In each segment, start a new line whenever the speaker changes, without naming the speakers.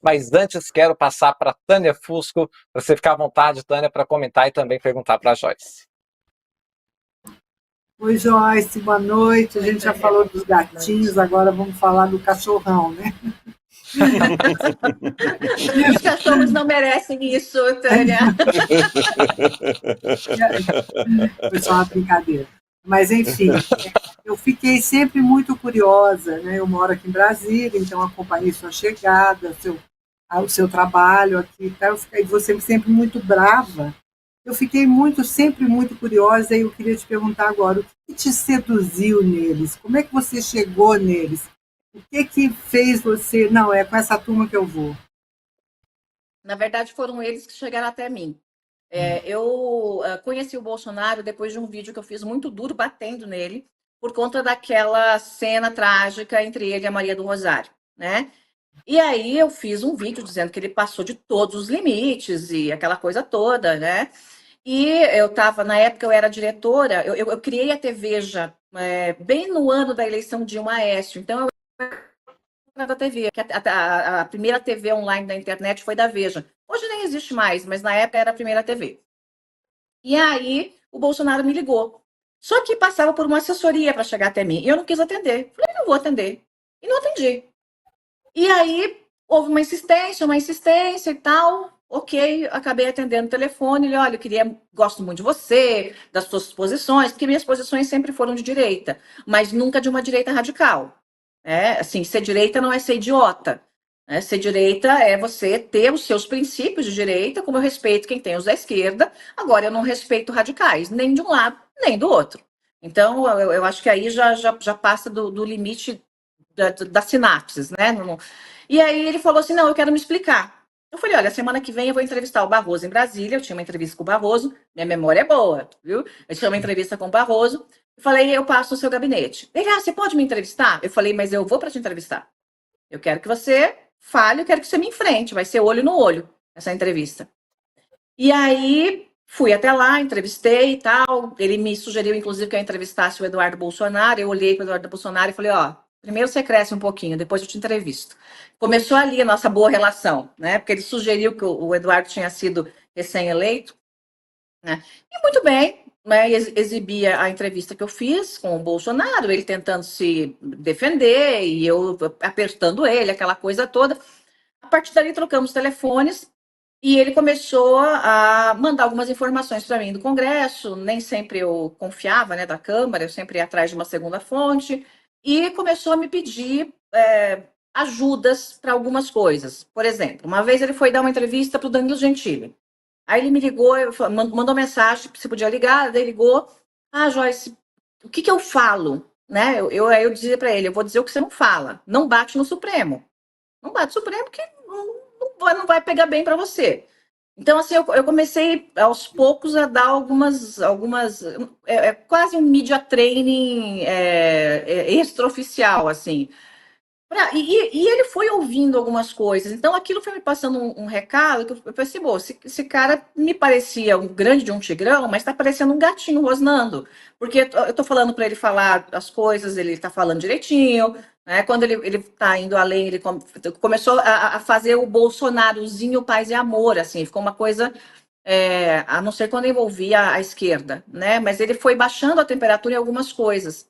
mas antes quero passar para Tânia Fusco, você ficar à vontade, Tânia, para comentar e também perguntar para a Joyce.
Oi, Joyce, boa noite. A gente já falou dos gatinhos, agora vamos falar do cachorrão, né?
Os cachorros não merecem isso, Tânia.
Foi só uma brincadeira. Mas, enfim, eu fiquei sempre muito curiosa, né? Eu moro aqui em Brasília, então acompanhei sua chegada, o seu trabalho aqui, tá? Eu fiquei você sempre muito brava. Eu fiquei sempre muito curiosa e eu queria te perguntar agora, o que te seduziu neles? Como é que você chegou neles? O que fez você, não, é com essa turma que eu vou?
Na verdade, foram eles que chegaram até mim. Eu conheci o Bolsonaro depois de um vídeo que eu fiz muito duro, batendo nele, por conta daquela cena trágica entre ele e a Maria do Rosário, né? E aí eu fiz um vídeo dizendo que ele passou de todos os limites e aquela coisa toda, né? E eu estava, na época eu era diretora, eu criei a TV já, bem no ano da eleição de Dilma Aécio, então eu era da TV, que a primeira TV online da internet foi da Veja. Hoje nem existe mais, mas na época era a primeira TV. E aí o Bolsonaro me ligou. Só que passava por uma assessoria para chegar até mim. E eu não quis atender. Falei, não vou atender. E não atendi. E aí houve uma insistência e tal. Ok, acabei atendendo o telefone. Ele, olha, gosto muito de você, das suas posições, porque minhas posições sempre foram de direita, mas nunca de uma direita radical. Assim, ser direita não é ser idiota. Ser direita é você ter os seus princípios de direita, como eu respeito quem tem os da esquerda. Agora, eu não respeito radicais, nem de um lado, nem do outro. Então, eu acho que aí já passa do limite das sinapses, né? E aí ele falou assim, não, eu quero me explicar. Eu falei, olha, semana que vem eu vou entrevistar o Barroso em Brasília. Eu tinha uma entrevista com o Barroso, minha memória é boa, viu? Eu tinha uma entrevista com o Barroso. Eu falei, eu passo no seu gabinete. Ele, você pode me entrevistar? Eu falei, mas eu vou para te entrevistar. Eu quero que você fale, eu quero que você me enfrente. Vai ser olho no olho essa entrevista. E aí fui até lá, entrevistei e tal. Ele me sugeriu, inclusive, que eu entrevistasse o Eduardo Bolsonaro. Eu olhei para o Eduardo Bolsonaro e falei, primeiro você cresce um pouquinho, depois eu te entrevisto. Começou ali a nossa boa relação, né? Porque ele sugeriu que o Eduardo tinha sido recém-eleito, né? E muito bem, né? Exibia a entrevista que eu fiz com o Bolsonaro, ele tentando se defender e eu apertando ele, aquela coisa toda. A partir dali trocamos telefones e ele começou a mandar algumas informações para mim do Congresso. Nem sempre eu confiava, né, da Câmara, eu sempre ia atrás de uma segunda fonte. E começou a me pedir ajudas para algumas coisas. Por exemplo, uma vez ele foi dar uma entrevista para o Danilo Gentili. Aí ele me ligou, mandou mensagem se podia ligar, daí ligou. Joyce, o que eu falo? Né? Eu dizia para ele, eu vou dizer o que você não fala. Não bate no Supremo. Não bate no Supremo porque não vai pegar bem para você. Então, assim, eu comecei aos poucos a dar algumas quase um media training extraoficial, assim. E ele foi ouvindo algumas coisas, então aquilo foi me passando um recado que eu pensei, bom, esse cara me parecia um grande de um tigrão, mas está parecendo um gatinho rosnando, porque eu estou falando para ele falar as coisas, ele está falando direitinho, né? Quando ele está indo além, ele começou a fazer o Bolsonarozinho paz e amor, assim, ficou uma coisa, a não ser quando envolvia a esquerda, né? Mas ele foi baixando a temperatura em algumas coisas.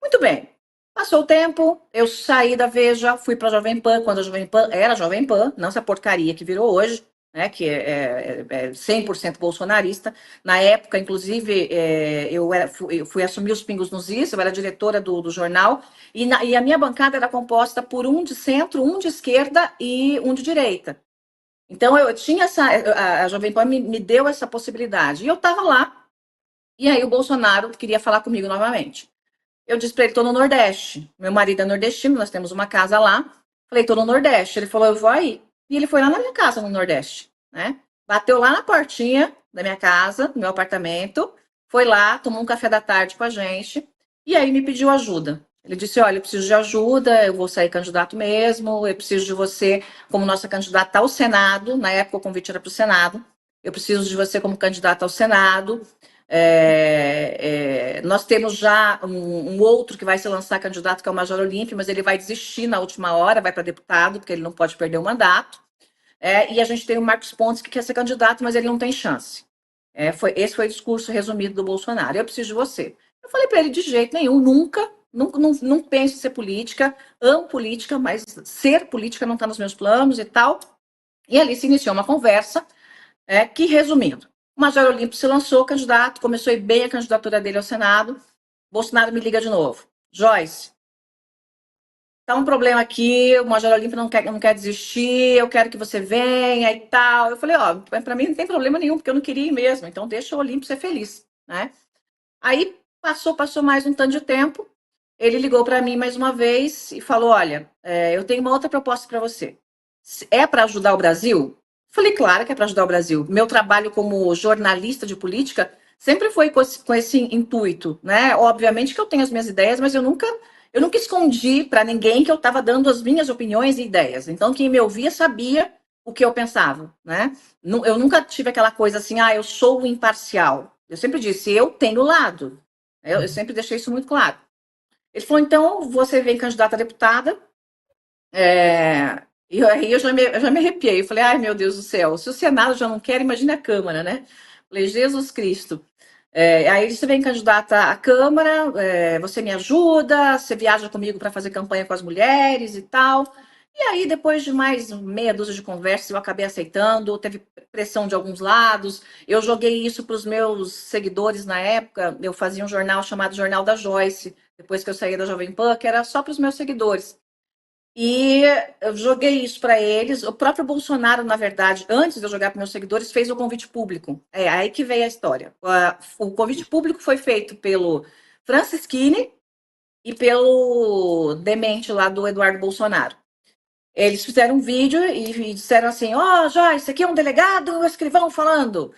Muito bem. Passou o tempo, eu saí da Veja, fui para a Jovem Pan, quando a Jovem Pan era Jovem Pan, não essa porcaria que virou hoje, né, que é 100% bolsonarista. Na época, inclusive, eu fui assumir os Pingos nos Is, eu era diretora do jornal, e a minha bancada era composta por um de centro, um de esquerda e um de direita. Então, eu tinha a Jovem Pan me deu essa possibilidade, e eu estava lá, e aí o Bolsonaro queria falar comigo novamente. Eu disse para ele, estou no Nordeste. Meu marido é nordestino, nós temos uma casa lá. Falei, estou no Nordeste. Ele falou, eu vou aí. E ele foi lá na minha casa, no Nordeste, né? Bateu lá na portinha da minha casa, do meu apartamento. Foi lá, tomou um café da tarde com a gente. E aí me pediu ajuda. Ele disse, olha, eu preciso de ajuda, eu vou sair candidato mesmo. Eu preciso de você como nossa candidata ao Senado. Na época o convite era para o Senado. Eu preciso de você como candidata ao Senado. Nós temos já um outro que vai se lançar candidato, que é o Major Olímpio, mas ele vai desistir na última hora, vai para deputado, porque ele não pode perder o mandato. e a gente tem o Marcos Pontes, que quer ser candidato, mas ele não tem chance. Esse foi o discurso resumido do Bolsonaro. Eu preciso de você. Eu falei para ele, de jeito nenhum, nunca, não penso em ser política, amo política, mas ser política não está nos meus planos e tal. E ali se iniciou uma conversa, que, resumindo, o Major Olímpio se lançou candidato, começou a ir bem a candidatura dele ao Senado, Bolsonaro me liga de novo. Joyce, tá um problema aqui, o Major Olímpio não quer desistir, eu quero que você venha e tal. Eu falei, ó, para mim não tem problema nenhum, porque eu não queria ir mesmo, então deixa o Olímpio ser feliz, né? Aí passou mais um tanto de tempo, ele ligou para mim mais uma vez e falou, olha, eu tenho uma outra proposta para você. É para ajudar o Brasil? Falei, claro que é para ajudar o Brasil. Meu trabalho como jornalista de política sempre foi com esse intuito, né? Obviamente que eu tenho as minhas ideias, mas eu nunca escondi para ninguém que eu estava dando as minhas opiniões e ideias. Então, quem me ouvia sabia o que eu pensava, né? Eu nunca tive aquela coisa assim, eu sou imparcial. Eu sempre disse, eu tenho lado. Eu sempre deixei isso muito claro. Ele falou, então, você vem candidata a deputada, e aí eu já me arrepiei. Eu falei, ai, meu Deus do céu, se o Senado já não quer, imagine a Câmara, né? Falei, Jesus Cristo. Aí você vem candidata à Câmara, você me ajuda, você viaja comigo para fazer campanha com as mulheres e tal. E aí, depois de mais meia dúzia de conversas, eu acabei aceitando, teve pressão de alguns lados. Eu joguei isso para os meus seguidores na época. Eu fazia um jornal chamado Jornal da Joyce, depois que eu saí da Jovem Pan, que era só para os meus seguidores. E eu joguei isso para eles. O próprio Bolsonaro, na verdade, antes de eu jogar para meus seguidores, fez o convite público. Aí que veio a história. O convite público foi feito pelo Francisquini e pelo demente lá do Eduardo Bolsonaro. Eles fizeram um vídeo e disseram assim, Joyce, isso aqui é um delegado, um escrivão falando.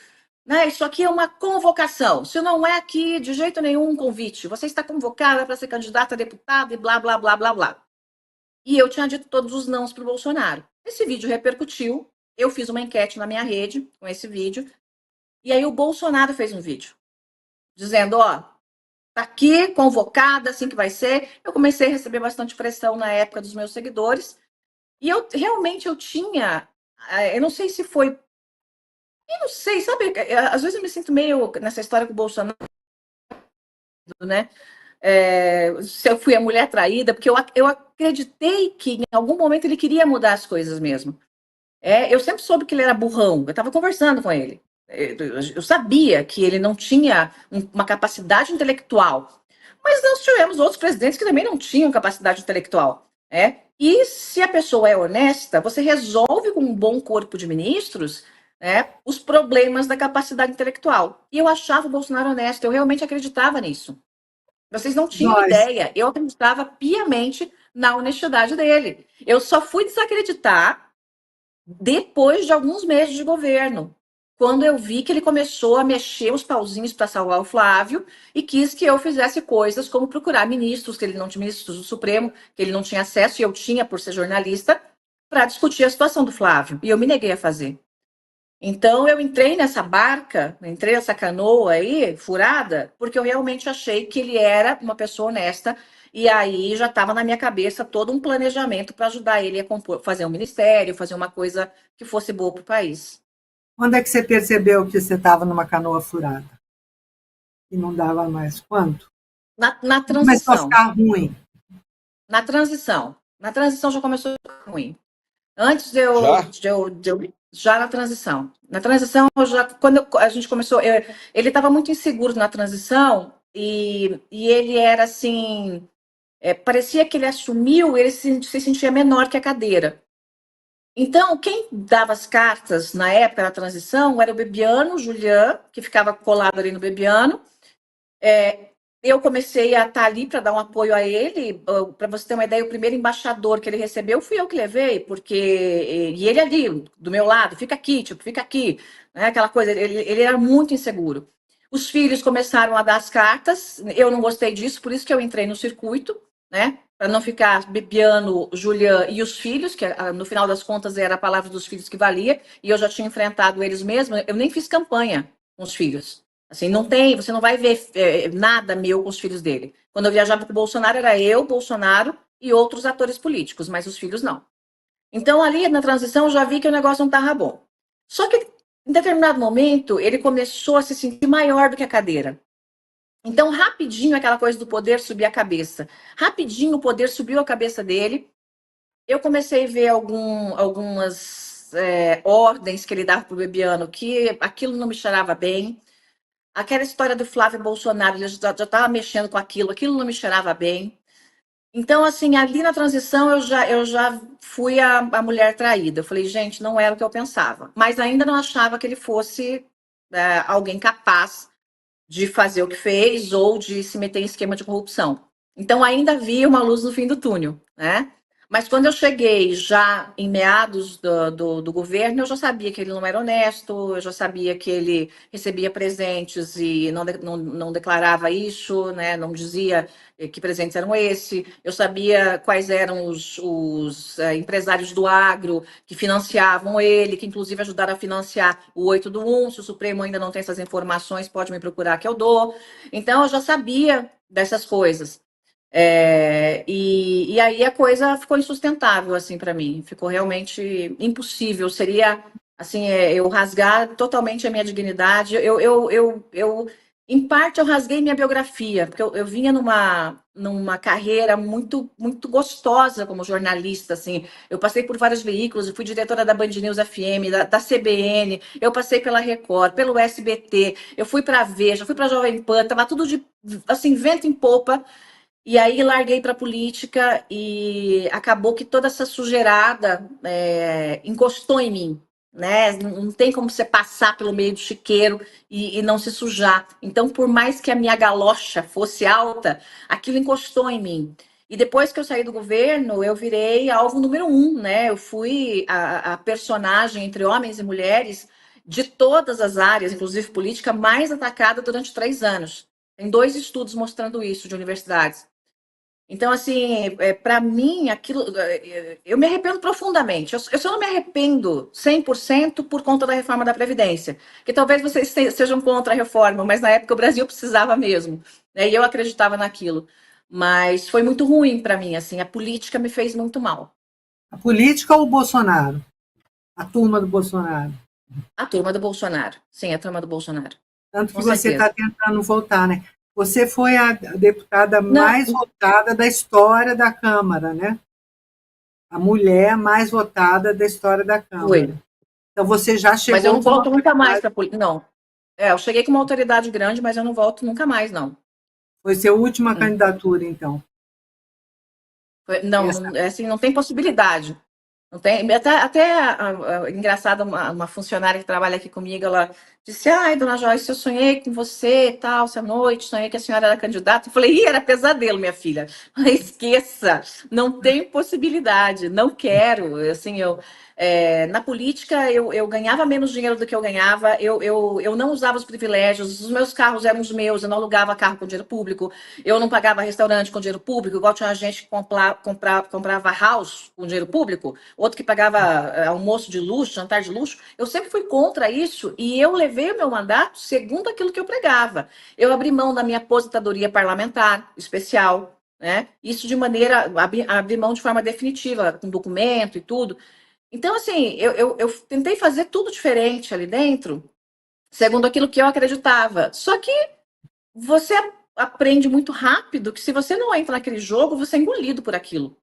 Né? Isso aqui é uma convocação. Isso não é aqui de jeito nenhum um convite. Você está convocada para ser candidata a deputada e blá, blá, blá, blá, blá. E eu tinha dito todos os nãos para o Bolsonaro. Esse vídeo repercutiu, eu fiz uma enquete na minha rede com esse vídeo, e aí o Bolsonaro fez um vídeo, dizendo, tá aqui, convocada, assim que vai ser. Eu comecei a receber bastante pressão na época dos meus seguidores, e eu tinha, eu não sei se foi, eu não sei, sabe, às vezes eu me sinto meio nessa história com o Bolsonaro, né? Se eu fui a mulher traída, porque eu acreditei que em algum momento ele queria mudar as coisas mesmo. Eu sempre soube que ele era burrão, eu estava conversando com ele. Eu sabia que ele não tinha uma capacidade intelectual, mas nós tivemos outros presidentes que também não tinham capacidade intelectual. E se a pessoa é honesta, você resolve com um bom corpo de ministros os problemas da capacidade intelectual. E eu achava o Bolsonaro honesto, eu realmente acreditava nisso. Vocês não tinham ideia. Eu acreditava piamente na honestidade dele. Eu só fui desacreditar depois de alguns meses de governo, quando eu vi que ele começou a mexer os pauzinhos para salvar o Flávio e quis que eu fizesse coisas como procurar ministros, que ele não tinha, ministros do Supremo, que ele não tinha acesso, e eu tinha por ser jornalista, para discutir a situação do Flávio. E eu me neguei a fazer. Então, eu entrei nessa barca, entrei nessa canoa aí, furada, porque eu realmente achei que ele era uma pessoa honesta, e aí já estava na minha cabeça todo um planejamento para ajudar ele a fazer um ministério, fazer uma coisa que fosse boa para o país.
Quando é que você percebeu que você estava numa canoa furada? E não dava mais? Quando?
Na transição.
Começou a ficar ruim?
Na transição. Na transição já começou a ficar ruim. Antes de eu já na transição. Na transição, quando a gente começou, ele estava muito inseguro na transição e ele era assim, parecia que ele assumiu, ele se sentia menor que a cadeira. Então, quem dava as cartas na época da transição era o Bebiano, o Julian, que ficava colado ali no Bebiano. Eu comecei a estar ali para dar um apoio a ele. Para você ter uma ideia, o primeiro embaixador que ele recebeu fui eu que levei, e ele ali, do meu lado, fica aqui, né? Aquela coisa, ele era muito inseguro. Os filhos começaram a dar as cartas, eu não gostei disso, por isso que eu entrei no circuito, né? Para não ficar Bebiano, Julian e os filhos, que no final das contas era a palavra dos filhos que valia, e eu já tinha enfrentado eles mesmos, eu nem fiz campanha com os filhos. Assim, você não vai ver nada meu com os filhos dele. Quando eu viajava com o Bolsonaro, era eu, Bolsonaro e outros atores políticos, mas os filhos não. Então, ali na transição, eu já vi que o negócio não estava bom. Só que, em determinado momento, ele começou a se sentir maior do que a cadeira. Então, rapidinho, aquela coisa do poder subir a cabeça. Rapidinho, o poder subiu a cabeça dele. Eu comecei a ver algumas ordens que ele dava para o Bebiano, que aquilo não me cheirava bem. Aquela história do Flávio Bolsonaro, ele já estava mexendo com aquilo não me cheirava bem. Então, assim, ali na transição eu já fui a mulher traída. Eu falei, gente, não era o que eu pensava. Mas ainda não achava que ele fosse alguém capaz de fazer o que fez ou de se meter em esquema de corrupção. Então, ainda havia uma luz no fim do túnel, né? Mas quando eu cheguei já em meados do governo, eu já sabia que ele não era honesto, eu já sabia que ele recebia presentes e não declarava isso, né? Não dizia que presentes eram esses. Eu sabia quais eram os empresários do agro que financiavam ele, que inclusive ajudaram a financiar o 8 do 1. Se o Supremo ainda não tem essas informações, pode me procurar que eu dou. Então, eu já sabia dessas coisas. E aí a coisa ficou insustentável, assim, para mim. Ficou realmente impossível. Seria, assim, eu rasgar totalmente a minha dignidade. Em parte, eu rasguei minha biografia, porque eu vinha numa carreira muito, muito gostosa como jornalista, assim. Eu passei por vários veículos, eu fui diretora da Band News FM, da CBN, eu passei pela Record, pelo SBT, eu fui para a Veja, fui para a Jovem Pan, estava tudo de, assim, vento em popa. E aí larguei para a política e acabou que toda essa sujeirada encostou em mim, né? Não tem como você passar pelo meio do chiqueiro e não se sujar. Então, por mais que a minha galocha fosse alta, aquilo encostou em mim. E depois que eu saí do governo, eu virei alvo número 1, né? Eu fui a personagem entre homens e mulheres de todas as áreas, inclusive política, mais atacada durante 3 anos. Tem 2 estudos mostrando isso de universidades. Então, assim, para mim, aquilo. Eu me arrependo profundamente. Eu só não me arrependo 100% por conta da reforma da Previdência. Que talvez vocês sejam contra a reforma, mas na época o Brasil precisava mesmo. Né? E eu acreditava naquilo. Mas foi muito ruim para mim, assim. A política me fez muito mal.
A política ou o Bolsonaro? A turma do Bolsonaro?
A turma do Bolsonaro. Sim, a turma do Bolsonaro.
Tanto que
Com
você está
certeza.
tentando voltar, né? Você foi a deputada
Não,
mais votada da história da Câmara, né? A mulher mais votada da história da
foi.
Câmara. Então você já
Mas eu
chegou
não
com uma
volto nunca mais
autoridade.
para política. Não. Eu cheguei com uma autoridade grande, mas eu não volto nunca mais, não.
Foi sua última
Hum.
candidatura, então.
Não,
Essa.
assim, não tem possibilidade. Não tem, até engraçada, uma funcionária que trabalha aqui comigo, ela disse, ai, dona Joyce, eu sonhei com você, tal, essa noite, sonhei que a senhora era candidata. Eu falei, ih, era pesadelo, minha filha. Esqueça, não tem possibilidade, não quero. Assim, na política, eu ganhava menos dinheiro do que eu ganhava, eu não usava os privilégios, os meus carros eram os meus, eu não alugava carro com dinheiro público, eu não pagava restaurante com dinheiro público, igual tinha gente que comprava house com dinheiro público, outro que pagava almoço de luxo, jantar de luxo. Eu sempre fui contra isso e eu levei o meu mandato segundo aquilo que eu pregava. Eu abri mão da minha aposentadoria parlamentar especial, né? Isso de maneira, abri mão de forma definitiva, com documento e tudo. Então, assim, eu tentei fazer tudo diferente ali dentro, segundo aquilo que eu acreditava. Só que você aprende muito rápido que se você não entra naquele jogo, você é engolido por aquilo.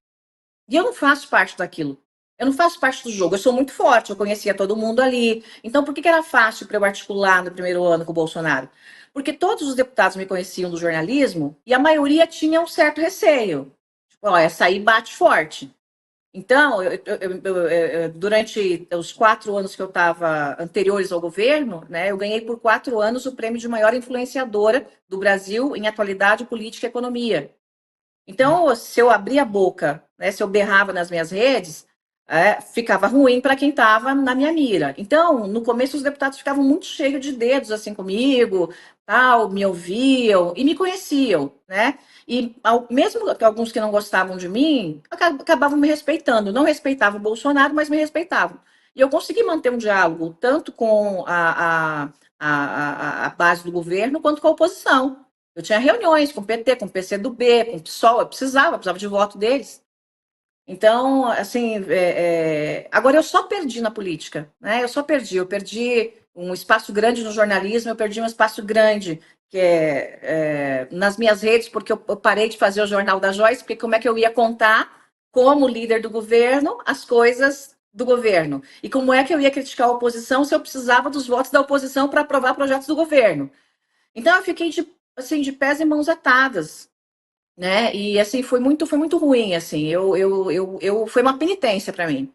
E eu não faço parte daquilo. Eu não faço parte do jogo. Eu sou muito forte, eu conhecia todo mundo ali. Então, por que era fácil para eu articular no primeiro ano com o Bolsonaro? Porque todos os deputados me conheciam do jornalismo e a maioria tinha um certo receio. Tipo, ó, essa aí bate forte. Então, durante os 4 anos que eu estava anteriores ao governo, né, eu ganhei por 4 anos o prêmio de maior influenciadora do Brasil em atualidade, política e economia. Então, se eu abria a boca, né, se eu berrava nas minhas redes, ficava ruim para quem estava na minha mira. Então, no começo, os deputados ficavam muito cheios de dedos assim comigo, tal, me ouviam e me conheciam, né? E mesmo que alguns que não gostavam de mim, acabavam me respeitando. Não respeitavam o Bolsonaro, mas me respeitavam. E eu consegui manter um diálogo tanto com a base do governo quanto com a oposição. Eu tinha reuniões com o PT, com o PCdoB, com o PSOL, eu precisava de voto deles. Então, assim, agora eu só perdi na política, né? Eu perdi um espaço grande no jornalismo, eu perdi um espaço grande nas minhas redes, porque eu parei de fazer o Jornal da Joyce, porque como é que eu ia contar, como líder do governo, as coisas do governo? E como é que eu ia criticar a oposição se eu precisava dos votos da oposição para aprovar projetos do governo? Então, eu fiquei de pés e mãos atadas, né? E assim foi muito ruim, assim. Foi uma penitência para mim.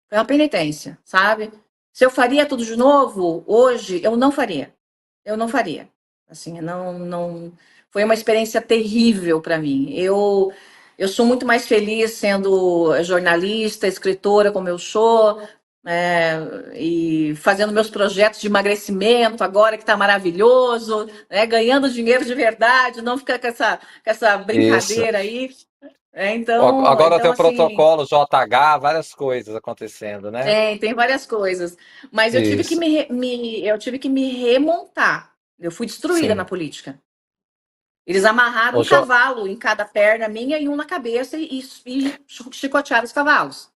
Foi uma penitência, sabe? Se eu faria tudo de novo hoje, eu não faria. Eu não faria. Assim, não. Foi uma experiência terrível para mim. Eu sou muito mais feliz sendo jornalista, escritora, como eu sou, e fazendo meus projetos de emagrecimento agora, que está maravilhoso, né, ganhando dinheiro de verdade, não ficar com essa
Isso.
brincadeira aí.
Agora tem o
Assim,
protocolo JH, várias coisas acontecendo, né?
tem várias coisas. Mas eu tive que
Isso.
eu tive que me remontar. Eu fui destruída na
Sim.
política. Eles amarraram
Ô,
um cavalo em cada perna minha e um na cabeça e chicotearam os cavalos.